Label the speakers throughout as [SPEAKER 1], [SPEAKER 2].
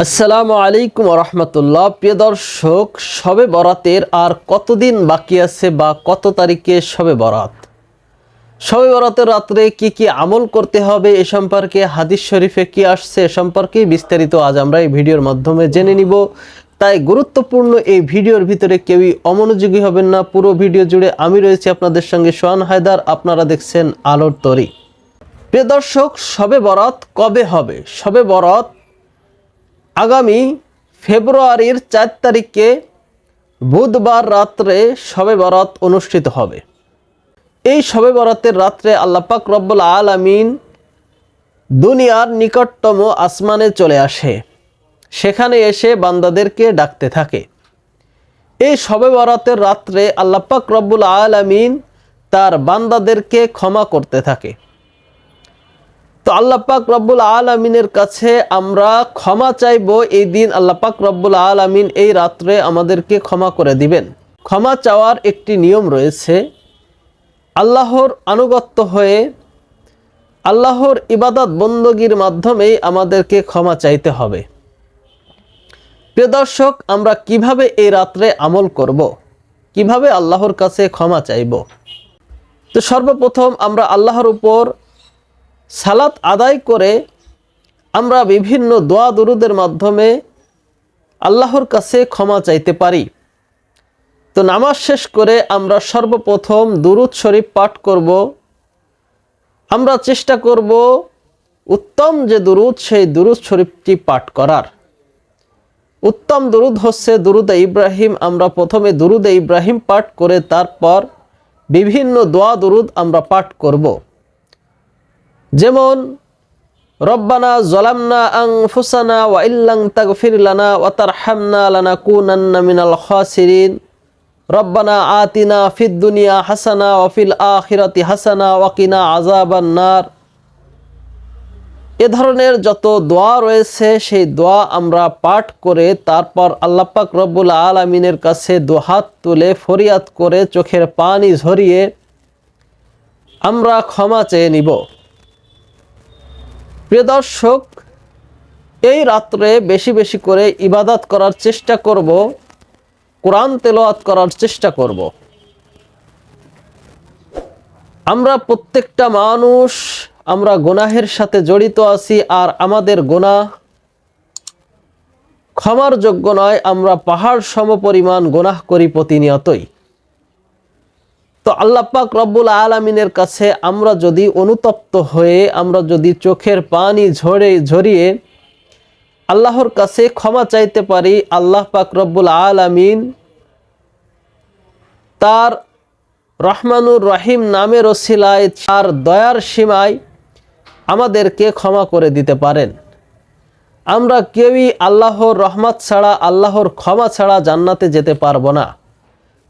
[SPEAKER 1] আসসালামু আলাইকুম রহমতুল্লাহ। প্রিয় দর্শক, শবে বরাতের আর কতদিন বাকি আছে বা কত তারিখে শবে বরাত? শবে বরাতের রাত্রে কি কি আমল করতে হবে এ সম্পর্কে হাদিস শরীফে কি আসছে এ সম্পর্কে বিস্তারিত আজ আমরা এই ভিডিওর মাধ্যমে জেনে নিব। তাই গুরুত্বপূর্ণ এই ভিডিওর ভিতরে কেউই অমনোযোগী হবেন না। পুরো ভিডিও জুড়ে আমি রয়েছি আপনাদের সঙ্গে সোহান হায়দার। আপনারা দেখছেন আলোর তরী। প্রিয় দর্শক, শবে বরাত কবে হবে? শবে বরাত আগামী ফেব্রুয়ারির 4 তারিখে বুধবার রাত্রে শবে বরাত অনুষ্ঠিত হবে। এই শবে বরাতের রাত্রে আল্লাহ পাক রব্বুল আলামিন দুনিয়ার নিকটতম আসমানে চলে আসে, সেখানে এসে বান্দাদেরকে ডাকতে থাকে। এই শবে বরাতের রাত্রে আল্লাহ পাক রব্বুল আলামিন তার বান্দাদেরকে ক্ষমা করতে থাকে। তো আল্লাহ পাক রব্বুল আলামিনের কাছে আমরা ক্ষমা চাইব। এই দিন আল্লাহ পাক রব্বুল আলামিন এই রাত্রে আমাদেরকে ক্ষমা করে দিবেন। ক্ষমা চাওয়ার একটি নিয়ম রয়েছে। আল্লাহর আনুগত্য হয়ে আল্লাহর ইবাদত বন্দগির মাধ্যমেই আমাদেরকে ক্ষমা চাইতে হবে। প্রিয় দর্শক, আমরা কিভাবে এই রাত্রে আমল করব, কিভাবে আল্লাহর কাছে ক্ষমা চাইব? তো সর্বপ্রথম আমরা আল্লাহর উপর সালাত আদায় করে আমরা বিভিন্ন দোয়া দুরুদের মাধ্যমে আল্লাহর কাছে ক্ষমা চাইতে পারি। তো নামাজ শেষ করে আমরা সর্বপ্রথম দুরুদ শরীফ পাঠ করব। আমরা চেষ্টা করব উত্তম যে দুরুদ সেই দুরুদ শরীফটি পাঠ করার। উত্তম দুরুদ হচ্ছে দুরুদে ইব্রাহিম। আমরা প্রথমে দুরুদে ইব্রাহিম পাঠ করে তারপর বিভিন্ন দোয়া দুরুদ আমরা পাঠ করব। যেমন রব্বানা যালামনা আনফুসানা ওয়া ইল্লাম তাগফির লানা ওয়া তারহামনা লানাকুনান্না মিনাল খাসিরিন, রব্বানা আতিনা ফিদ দুনিয়া হাসানা ওয়া ফিল আখিরাতি হাসানা ওয়া কিনা আযাবান নার। এ ধরনের যত দোয়া রয়েছে সেই দোয়া আমরা পাঠ করে তারপর আল্লাহ পাক রব্বুল আলামিনের কাছে দুহাত তুলে ফরিয়াদ করে চোখের পানি ঝরিয়ে আমরা ক্ষমা চেয়ে নিব। প্রিয় দর্শক, এই রাত্রে বেশি বেশি করে ইবাদত করার চেষ্টা করব, কোরআন তেলাওয়াত করার চেষ্টা করব। আমরা প্রত্যেকটা মানুষ আমরা গুনাহের সাথে জড়িত আছি, আর আমাদের গুনাহ ক্ষমার যোগ্য নয়। আমরা পাহাড় সমপরিমাণ গুনাহ করি প্রতিনিয়তই। তো আল্লাহ পাক রব্বুল আলামিনের কাছে আমরা যদি অনুতপ্ত হয়ে আমরা যদি চোখের পানি ঝরিয়ে আল্লাহর কাছে ক্ষমা চাইতে পারি, আল্লাহ পাক রব্বুল আলামিন তার রহমানুর রহিম নামের ওসিলায় তার দয়ার সীমায় আমাদেরকে ক্ষমা করে দিতে পারেন। আমরা কেউই আল্লাহর রহমত ছাড়া আল্লাহর ক্ষমা ছাড়া জান্নাতে যেতে পারবো না।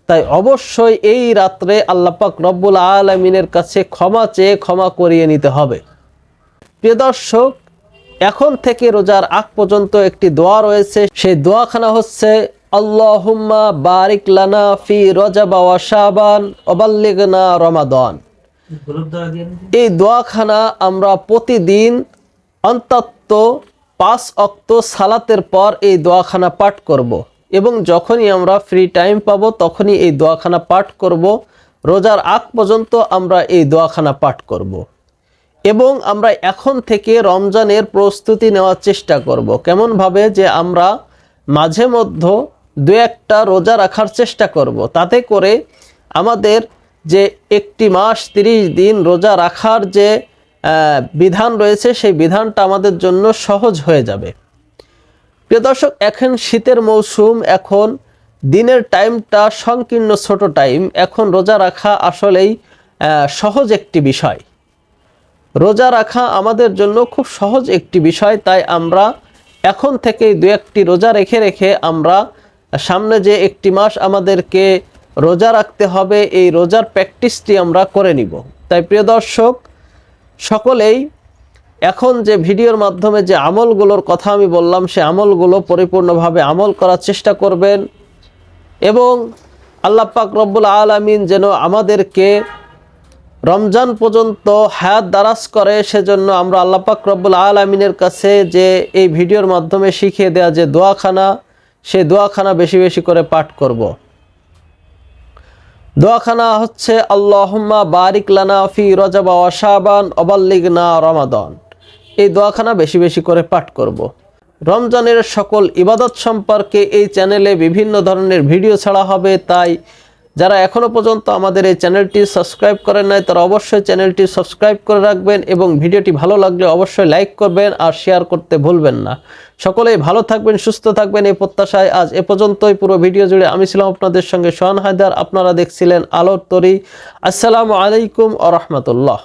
[SPEAKER 1] তাই অবশ্যই এই রাত্রে আল্লাহ পাক রব্বুল আলামিনের কাছে ক্ষমা চেয়ে ক্ষমা করিয়ে নিতে হবে। প্রিয় দর্শক, এখন থেকে রোজার আগ পর্যন্ত একটি দোয়া রয়েছে। সেই দোয়াখানা হচ্ছে আল্লাহুম্মা বারিক লানা ফি রজব ওয়া শাবান ওয়া বাল্লিগনা রমাদান। এই দোয়াখানা আমরা প্রতিদিন অন্তত 5 ওয়াক্ত সালাতের পর এই দোয়াখানা পাঠ করব, এবং যখনই আমরা ফ্রি টাইম পাবো তখনই এই দোয়াখানা পাঠ করব। রোজার আগ পর্যন্ত আমরা এই দোয়াখানা পাঠ করব, এবং আমরা এখন থেকে রমজানের প্রস্তুতি নেওয়ার চেষ্টা করব। কেমনভাবে? যে আমরা মাঝে মধ্যে 2-1টা রোজা রাখার চেষ্টা করব। তাতে করে আমাদের যে একটি মাস 30 দিন রোজা রাখার যে বিধান রয়েছে সেই বিধানটা আমাদের জন্য সহজ হয়ে যাবে। প্রিয় দর্শক, এখন শীতের মৌসুম, এখন দিনের টাইমটা সংকীর্ণ ছোট টাইম। এখন রোজা রাখা আসলেই সহজ একটি বিষয়। রোজা রাখা আমাদের জন্য খুব সহজ একটি বিষয়। তাই আমরা এখন থেকেই 2-1টি রোজা রেখে রেখে আমরা সামনে যে একটি মাস আমাদেরকে রোজা রাখতে হবে, এই রোজার প্র্যাকটিসটি আমরা করে নিব। তাই প্রিয় দর্শক, সকলেই এখন যে ভিডিওর মাধ্যমে যে আমলগুলোর কথা আমি বললাম সে আমলগুলো পরিপূর্ণভাবে আমল করার চেষ্টা করবেন, এবং আল্লাহ পাক রব্বুল আলামিন যেন আমাদেরকে রমজান পর্যন্ত হায়াত দারাজ করে। সেজন্য আমরা আল্লাহ পাক রব্বুল আলামিনের কাছে যে এই ভিডিওর মাধ্যমে শিখিয়ে দেওয়া যে দোয়াখানা, সেই দোয়াখানা বেশি বেশি করে পাঠ করব। দোয়াখানা হচ্ছে আল্লাহুম্মা বারিক লানা ফি রজব ওয়া শাবান ওয়াবাল্লিগনা রমাদান। এই দোয়াখানা বেশি বেশি করে পাঠ করব। রমজানের সকল ইবাদত সম্পর্কে এই চ্যানেলে বিভিন্ন ধরনের ভিডিও ছাড়া হবে, তাই যারা এখনও পর্যন্ত আমাদের এই চ্যানেলটি সাবস্ক্রাইব করেন নাই তারা অবশ্যই চ্যানেলটি সাবস্ক্রাইব করে রাখবেন এবং ভিডিওটি ভালো লাগলে অবশ্যই লাইক করবেন আর শেয়ার করতে ভুলবেন না। সকলেই ভালো থাকবেন, সুস্থ থাকবেন এই প্রত্যাশায় আজ এ পর্যন্তই। পুরো ভিডিও জুড়ে আমি ছিলাম আপনাদের সঙ্গে সোহান হায়দার। আপনারা দেখছিলেন আলোর তরী। আসসালামু আলাইকুম ওয়া রাহমাতুল্লাহ।